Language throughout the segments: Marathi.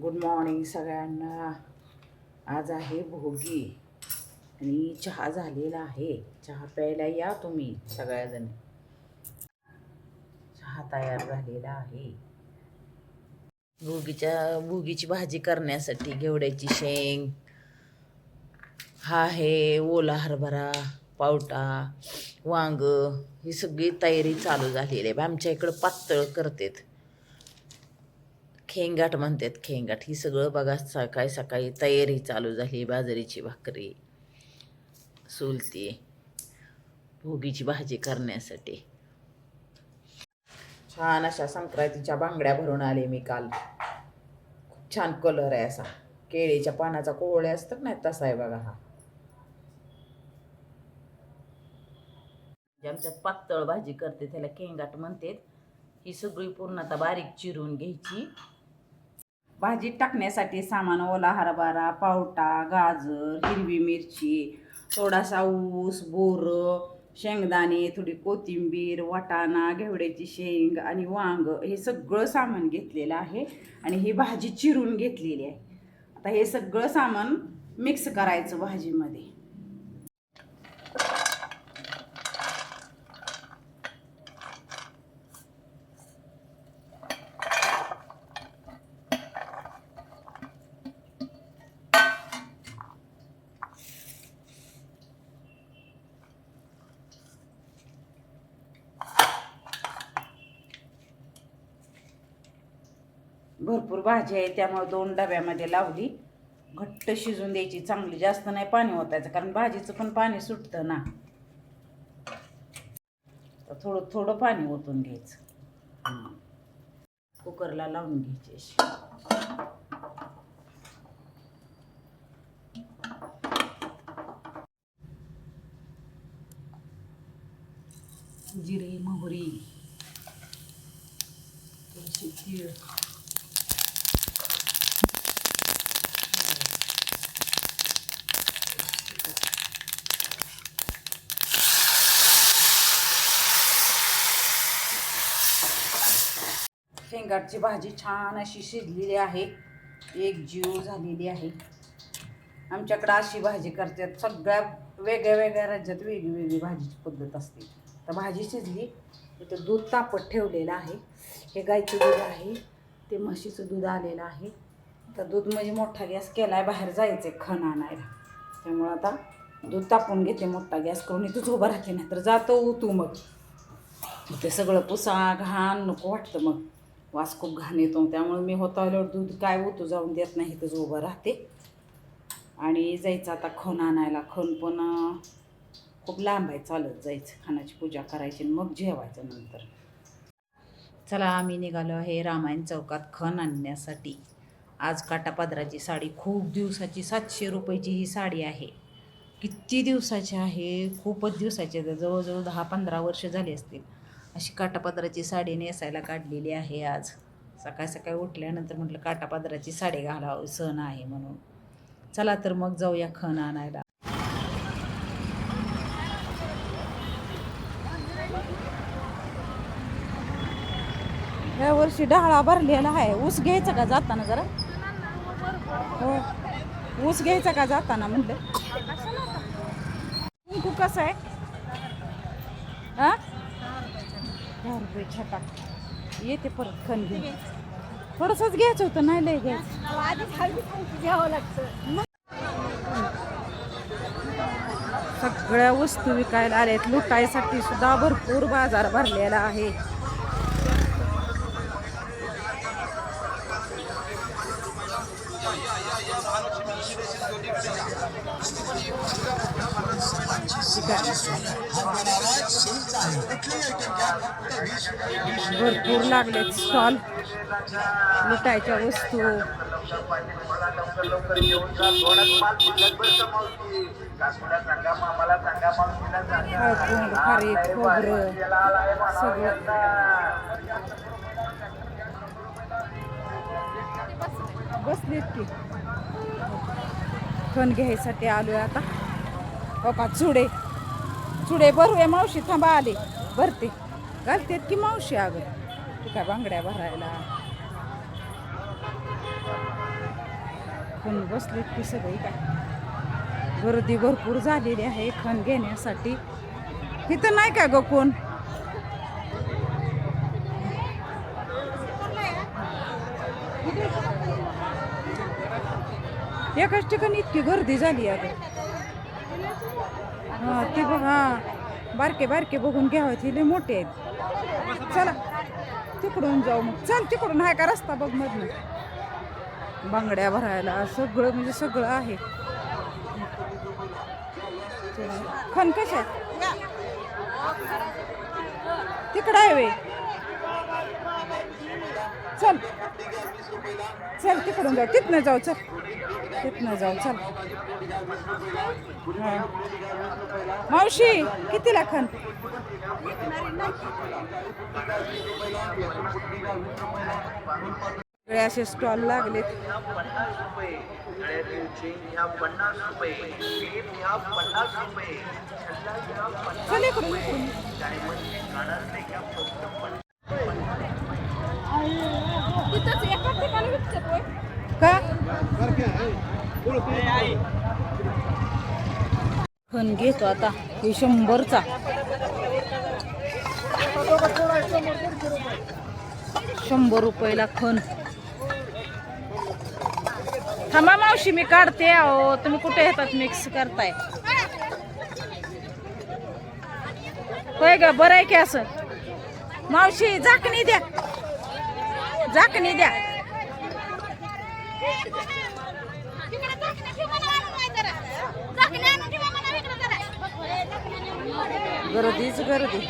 गुड मॉर्निंग सगळ्यांना. आज आहे भोगी आणि चहा झालेला आहे. चहा प्यायला या तुम्ही सगळ्याजण. चहा तयार झालेला आहे. भोगीची भाजी करण्यासाठी घेवड्याची शेंग, हा आहे ओला हरभरा, पावटा, वांग, ही सगळी तयारी चालू झालेली आहे. आमच्या इकडं पातळ करतात, खेंगाट म्हणतात. खेंगाट ही सगळं बघा सकाळी सकाळी तयारी चालू झाली. बाजरीची भाकरी, सुलती, भोगीची भाजी करण्यासाठी. छान अशा संक्रांतीच्या बांगड्या भरून आले मी काल. खूप छान कलर आहे असा, केळीच्या पानाचा कोवळे असतात ना तसा आहे बघा हा. आमच्यात पातळ भाजी करते त्याला खेंगाट म्हणतात. ही सगळी पूर्ण आता बारीक चिरून घ्यायची. भाजीत टाकण्यासाठी सामान ओला हरभरा, पावटा, गाजर, हिरवी मिरची, थोडासा ऊस, बोरं, शेंगदाणे, थोडी कोथिंबीर, वाटाणा, घेवड्याची शेंग आणि वांग हे सगळं सामान घेतलेलं आहे. आणि ही भाजी चिरून घेतलेली आहे. आता हे सगळं सामान मिक्स करायचं भाजीमध्ये. भरपूर भाजी आहे त्यामुळे 2 डब्यामध्ये लावली. घट्ट शिजून द्यायची चांगली, जास्त नाही पाणी ओतायचं कारण भाजीचं पण पाणी सुटतं ना. तर थोडं थोडं पाणी ओतून घ्यायचं. कुकरला लावून घ्यायची. जिरे, मोहरी, थोडीशी तीळ, शेंगाची भाजी छान अशी शिजलेली आहे, एक जीव झालेली आहे. आमच्याकडं अशी भाजी करतात. सगळ्या वेगळ्या वेगळ्या राज्यात वेगळी भाजीची पद्धत असते. तर भाजी शिजली, इथं दूध तापत ठेवलेलं आहे. हे गाईचं दूध आहे, ते म्हशीचं दूध आलेलं आहे. तर दूध म्हणजे मोठा गॅस केला आहे, बाहेर जायचं आहे खण आणायला. त्यामुळं आता दूध तापून घेते मोठा गॅस करून. इथंच उभं राहते, नाही तर जातो उतू. मग ते सगळं पुसा घाण नको वाटतं, मग वास खूप घाण येतो. त्यामुळे मी आल्यावर दूध काय उतू जाऊन देत नाही, इथंच उभं राहते. आणि जायचं आता खण आणायला. खण पण खूप लांब आहे, चालत जायचं. खणाची पूजा करायची मग जेवायचं नंतर. चला आम्ही निघालो आहे रामायण चौकात खण आणण्यासाठी. आज काटापदराची साडी, खूप दिवसाची, 700 रुपयाची ही साडी आहे. किती दिवसाची आहे, खूपच दिवसाची, जवळजवळ 10-15 वर्ष झाली असतील. अशी काटापदराची साडी नेसायला काढलेली आहे आज. सकाळी सकाळी उठल्यानंतर म्हटलं काटापदराची साडी घालावं, सण आहे म्हणून. चला तर मग जाऊया खण आणायला. या वर्षी डहाळा भरलेला आहे. ऊस घ्यायचा का जाताना जरा? हो, ऊस घ्यायचा का जाताना म्हटलं. तू कसं आहे? हा, 10 रुपये छटा. येते परत खण घेऊन. थोडंसंच घ्यायचं होतं, नाही लय घ्यायचं. घ्यावं लागतं. सगळ्या वस्तू विकायला आल्यात. लुटायसाठी सुद्धा भरपूर बाजार भरलेला आहे. भरपूर लागलेत स्टॉल लुटायच्या वस्तू. खारी, खोबरं सगळं. बसलेत की खण घ्यायसाठी आलोय आता. हो का, चुडे भरूया मावशी. थांबा, आले भरते. घालतेत की मावशी. अगं काय बांगड्या भरायला. खण बसलीत की सगळी काय गर्दी भरपूर झालेली आहे खण घेण्यासाठी. इथं नाही का ग कोण? एकाच ठिकाणी इतकी गर्दी झाली आहे. हा ती हा बारके बारके बघून घ्यावं, ती लय मोठे आहेत. चला तिकडून जाऊ मग. चल तिकडून आहे का रस्ता बघ मधनं. बांगड्या भरायला सगळं म्हणजे सगळं आहे. खण कशा तिकडं आहे वे. चल चल तिकडून जाऊ, तिथनं जाऊ. चल तिथनं जाऊ. चल मावशी कितीला खण? सगळे असे स्टॉल लागलेत. चल इकडून का खण घेतो आता. हे 100चा 100 रुपयाला खण. थांबा मावशी मी काढते. अहो तुम्ही कुठे येतात मिक्स करताय होय ग? बरं आहे की असं. मावशी झाकणी द्या, झाकणी द्या. गर्दीच गर्दी.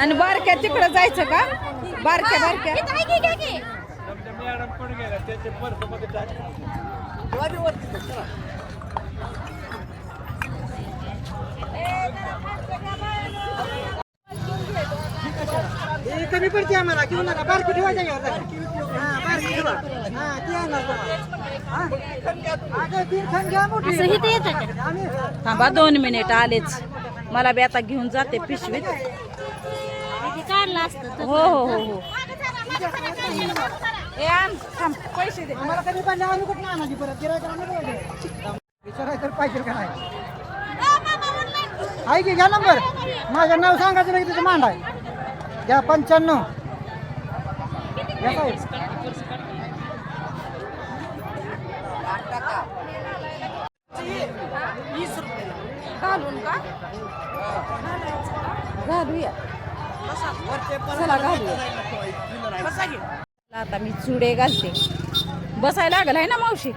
आणि बारक्या तिकडं जायचं का? बारक्या बारक्या कमी पडते आम्हाला. घेऊ नका, बारकी ठेवायचं. थांबा 2 मिनिट आलेच. मला बी आता घेऊन जाते पिशवीत. हो हो हो हो. थांब पैसे दे मला. कमी पडले आम्ही कुठं आणायची परत विचारायचं पाहिजे का नाही. आहे की घ्या नंबर. माझं नाव सांगायचं नाही, तिथं मांड आहे. घ्या 95. घालून का घालूया. चला घालूया. आता मी चुडे घालते. बसायला लागल आहे ना मावशी?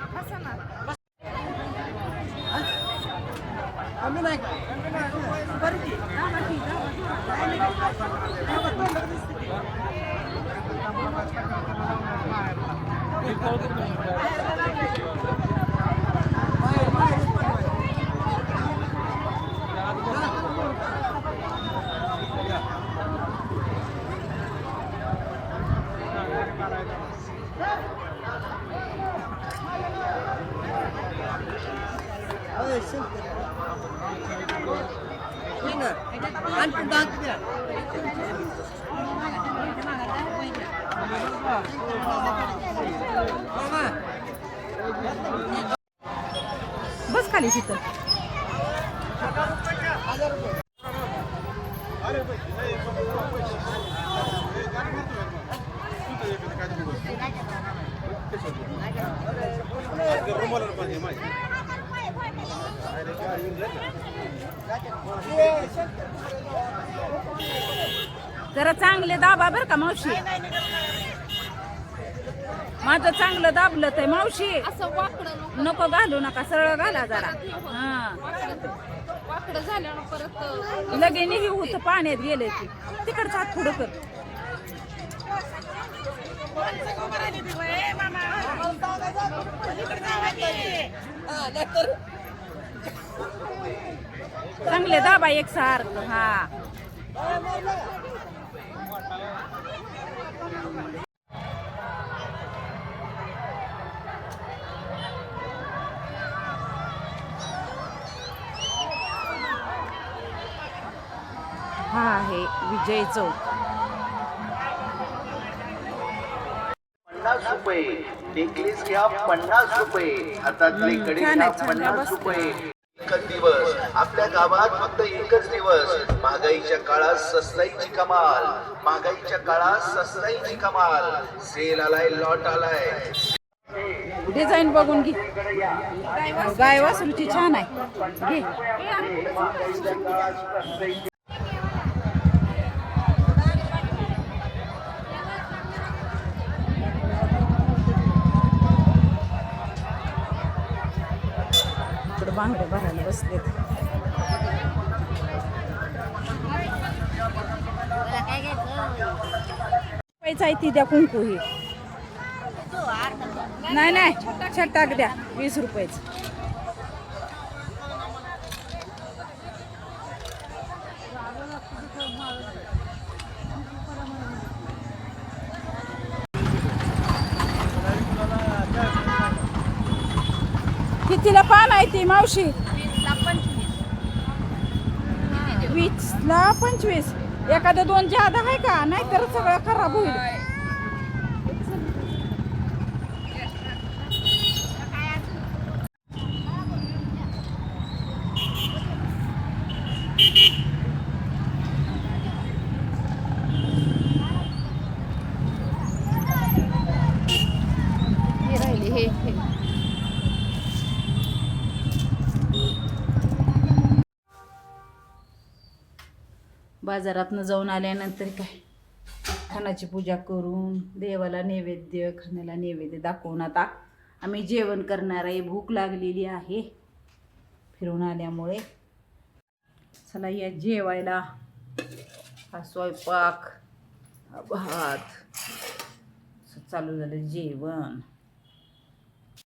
बस खाली तिथं. जरा चांगले दाबा बर का मावशी. माझं चांगलं दाबलं तर मावशी. नको घालू नका, सरळ घाला जरा. हा वाकडं झालं परत लगे निघी होत पाण्यात गेले की. तिकडचा हात थोडं कर. चांगले दाबा एकसारखं. हा हा आहे विजय चौक. 50 रुपये नेकलेस घ्या 50 रुपये हातातले कडे छान घ्या आहे, छान आहे. 50 रुपये. एकच दिवस आपल्या गावात फक्त एकच दिवस महागाईच्या काळात सस्ताईची कमाल. महागाईच्या काळात सस्ताईची कमाल. सेल आलाय लॉट आलाय. डिझाईन बघून घे. गाय वासरूची छान आहे घे. इकडे बांगडे भरायला बसलेत. पैसा आहे ती द्या कुंकू ही. नाही नाही छटाक द्या 20 रुपयाच. कितीला पान आहे ती मावशी? 20ला 25. एखादं 2 जादा आहे का? नाही तर सगळं खराब होईल. हे राहिले हे बाजारातनं जाऊन आल्यानंतर काय खानाची पूजा करून देवाला नैवेद्य, खाण्याला नैवेद्य दाखवून आता आम्ही जेवण करणार आहे. भूक लागलेली आहे फिरून आल्यामुळे. चला या जेवायला. हा स्वयंपाक, हा भात, चालू झालं जेवण.